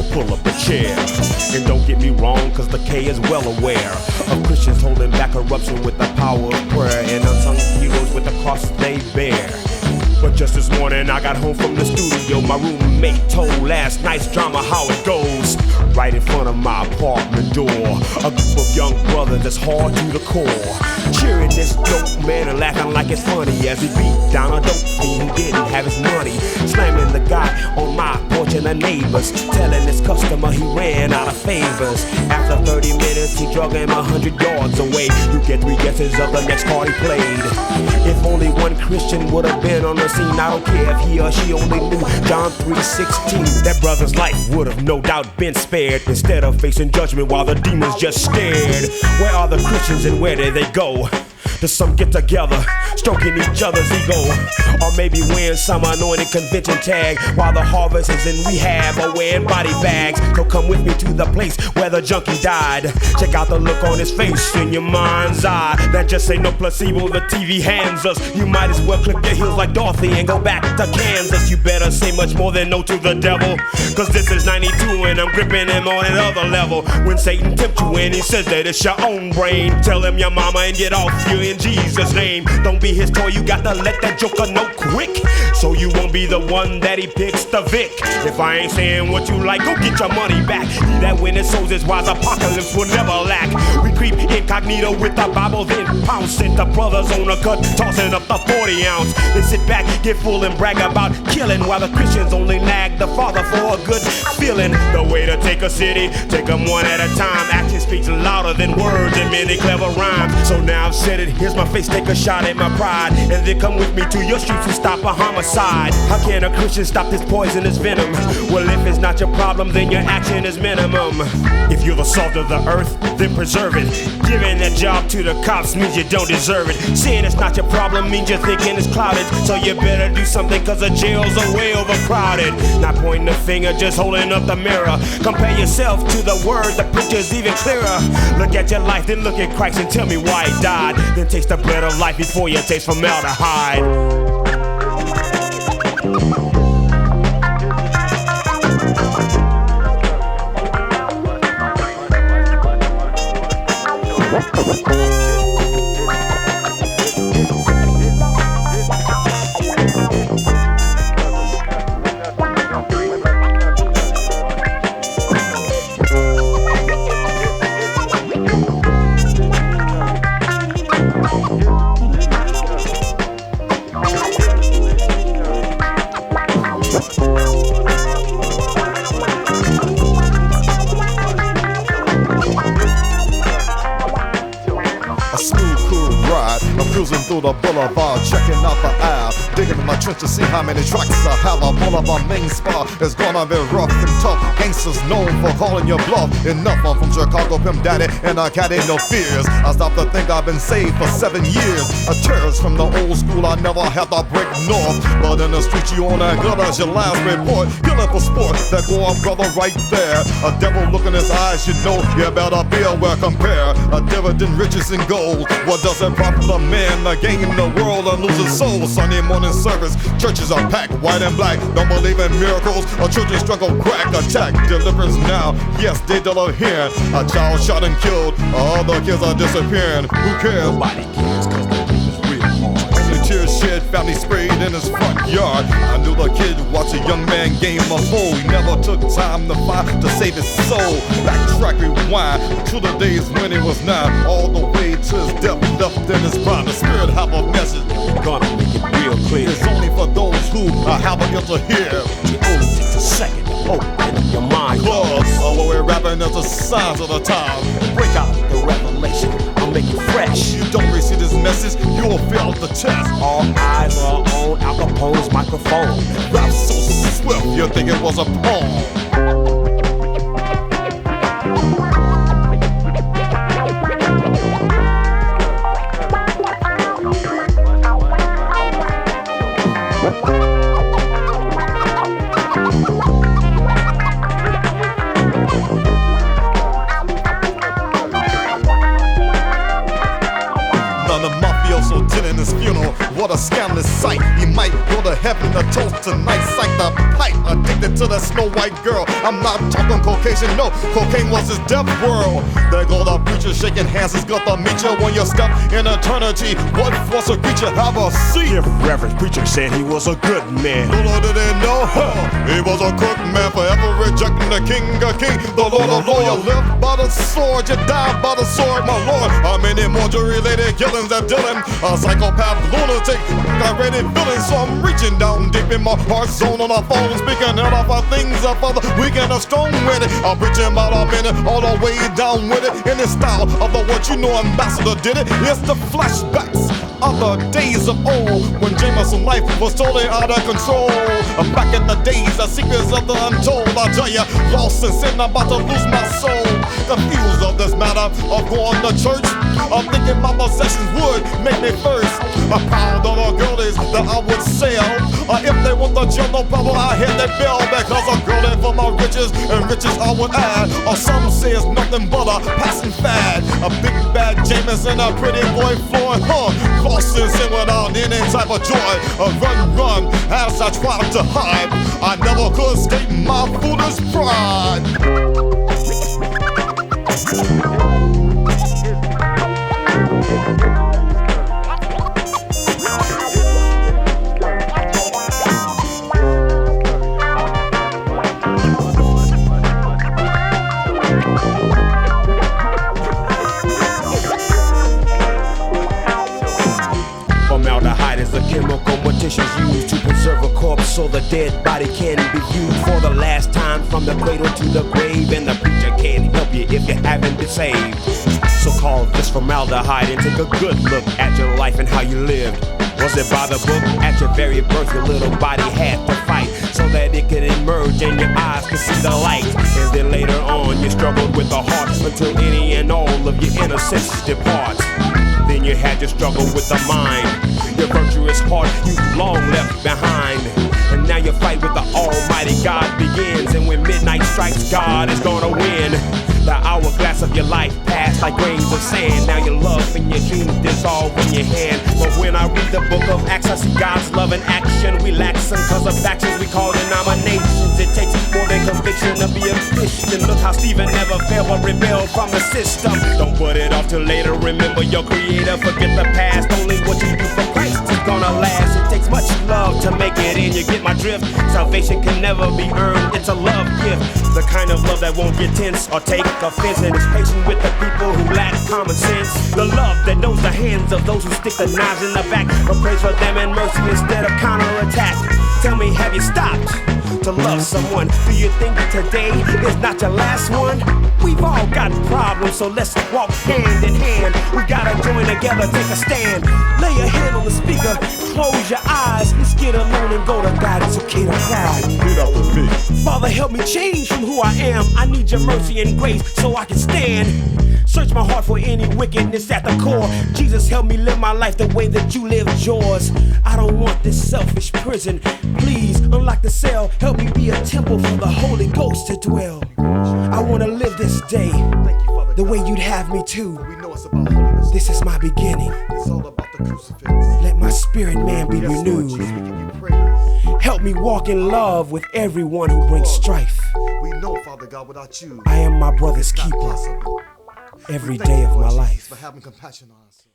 so pull up a chair. And don't get me wrong, cause the K is well aware of Christians holding back corruption with the power of prayer, and unsung heroes with the cross they bear. But just this morning I got home from the studio. My roommate told last night's drama how it goes. Right in front of my apartment door, a group of young brothers that's hard to the core, cheering this dope man and laughing like it's funny as he beat down a dope fiend who didn't have his money, slamming the guy on my porch and the neighbors, telling his customer he ran out of favors. After 30 minutes he drug him 100 yards away. You get 3 guesses of the next card he played. If only one Christian would have been on the scene, I don't care if he or she only knew John 3:16, that brother's life would have no doubt been spared, instead of facing judgment while the demons just stared. Where are the Christians and where did they go? Does some get together, stroking each other's ego? Or maybe wearing some anointed convention tag while the harvest is in rehab or wearing body bags? So come with me to the place where the junkie died. Check out the look on his face in your mind's eye. That just ain't no placebo the TV hands us. You might as well clip your heels like Dorothy and go back to Kansas. You better say much more than no to the devil, cause this is 92 and I'm gripping him on another level. When Satan tempts you and he says that it's your own brain, tell him your mama and get off you in Jesus' name. Don't be his toy, you got to let that joker know quick, so you won't be the one that he picks the Vic. If I ain't saying what you like, go get your money back. He that when it sows his wise, apocalypse will never lack. We creep incognito with the Bible, then pounce it. The brothers on the cut, tossing up the 40 ounce. They sit back, get full and brag about killing, while the Christians only nag the Father for a good feeling. The way to take a city, take them one at a time. Action speaks louder than words and many clever rhymes. So now I've said it, here's my face, take a shot at my pride, and then come with me to your streets to stop a homicide. How can a Christian stop this poisonous venom? Well, if it's not your problem, then your action is minimum. If you're the salt of the earth, then preserve it. Giving that job to the cops means you don't deserve it. Saying it's not your problem means you're thinking it's clouded, so you better do something cause the jails are way overcrowded. Not pointing the finger, just holding up the mirror. Compare yourself to the word, the picture's even clearer. Look at your life, then look at Christ and tell me why he died. Then taste the bread of life before you taste formaldehyde. Through the boulevard, checking out the aisle, digging in my trench to see how many tracks I have. I'm all of our main spot is gonna be rough and tough. Gangsters known for calling your bluff. Enough, I'm from Chicago, Pimp Daddy, and I can't ain't no fears. I stopped to think I've been saved for 7 years. A terrorist from the old school, I never had to break north. But in the street, you on that good as your last report. Killing for sport, that go on, brother, right there. A devil look in his eyes, you know, you better be aware. Compare a dividend, riches and gold. What does it profit a man to gain the world and lose his soul? Sunday morning service, churches are packed, white and black. Don't believe in miracles, or children struggle crack. Attack, deliverance now, yes, they deliver here. A child shot and killed, all the kids are disappearing. Who cares? Nobody cares cause the game is real hard. Only tears shed, family sprayed in his front yard. I knew the kid watched a young man gain a foe. He never took time to fight to save his soul. Backtrack, rewind to the days when he was 9, all the way to his death, left in his prime. The spirit have a message, Gonna make it real clear. it's only for those who have a ear to hear. It only takes a second to open up your mind. Clubs, although we're rapping as the signs of the time. Break out the revelation, I'll make it fresh. You don't receive this message, you will fail the test. All eyes are on Al Capone's microphone. Rap so swift, you think it was a poem. also did in his funeral. What a scandalous sight. He might go to heaven to toast tonight. Sight the pipe, addicted to the Snow White girl. I'm not talking Caucasian, no. Cocaine was his death world. There go the preacher shaking hands. He's got to meet you when you step in eternity. What force will greet you? Have a seat. If Reverend Preacher said he was a good man, Little did they know, he was a crook man, forever rejecting the King of Kings. The Lord of Lords. You live by the sword, you die by the sword, my Lord. How many more jury-related killings that Dylan? A psychopath lunatic, got-rated villain. So I'm reaching down deep in my heart zone on a phone, speaking out of our things up for the weak and the strong with it. I'm preaching about a minute, all the way down with it. In the style of the what you know ambassador did it. It's the flashbacks of the days of old, when Jameson's life was totally out of control. Back in the days, the secrets of the untold. I tell ya, lost in sin, I'm about to lose my soul. Confused of this matter of going to church. I'm thinking my possessions would make me first. A pound of the girlies that I would sell. If they want the jump, no problem, I hit that bell. Because a girl in for my riches, and riches I would add. Or some say it's nothing but a passing fad. A big bad Jameson, a pretty boy Floyd, Crossing sin without any type of joy. Run, as I tried to hide. I never could escape my foolish pride. Formaldehyde is a chemical morticians use to preserve a corpse so the dead body can be viewed for the last time from the cradle to the grave. And the preacher can't help you if you haven't been saved. So call this formaldehyde and take a good look at your life and how you lived. Was it by the book? At your very birth, your little body had to fight so that it could emerge and your eyes could see the light. And then later on, you struggled with the heart until any and all of your innocence departs. Then you had to struggle with the mind. Your virtuous heart you long left behind. And now your fight with the Almighty God begins. And when midnight strikes, God is gonna win. The hourglass of your life passed like grains of sand. Now your love and your dreams dissolve in your hand. But when I read the book of Acts, I see God's love in action. We lax cause of actions we call denominations. It takes more than conviction to be a Christian. Look how Stephen never failed but rebelled from the system. Don't put it off till later. Remember your creator. Forget the past. Only what you do for Christ is gonna last. It takes much love to make it in. You get my drift? Salvation can never be earned. It's a love gift. The kind of love that won't get tense or take offense, and is patient with the people who lack common sense. The love that knows the hands of those who stick the knives in the back, but prays for them in mercy instead of counterattack. Tell me, have you stopped to love someone? Do you think today is not your last one? We've all got problems, so let's walk hand in hand. We gotta join together, take a stand. Lay your hand on the speaker, close your eyes. Let's get alone and go to God. It's okay to cry. Get up with me. Father, help me change from who I am. I need your mercy and grace so I can stand. Search my heart for any wickedness at the core. Jesus, help me live my life the way that you lived yours. I don't want this selfish prison. Please unlock the cell. Help me be a temple for the Holy Ghost to dwell. I want to live this day the way you'd have me to. This is my beginning. Let my spirit man be renewed. Help me walk in love with everyone who brings strife. We know, Father God, without you, I am my brother's keeper every day of my life. For having compassion on us.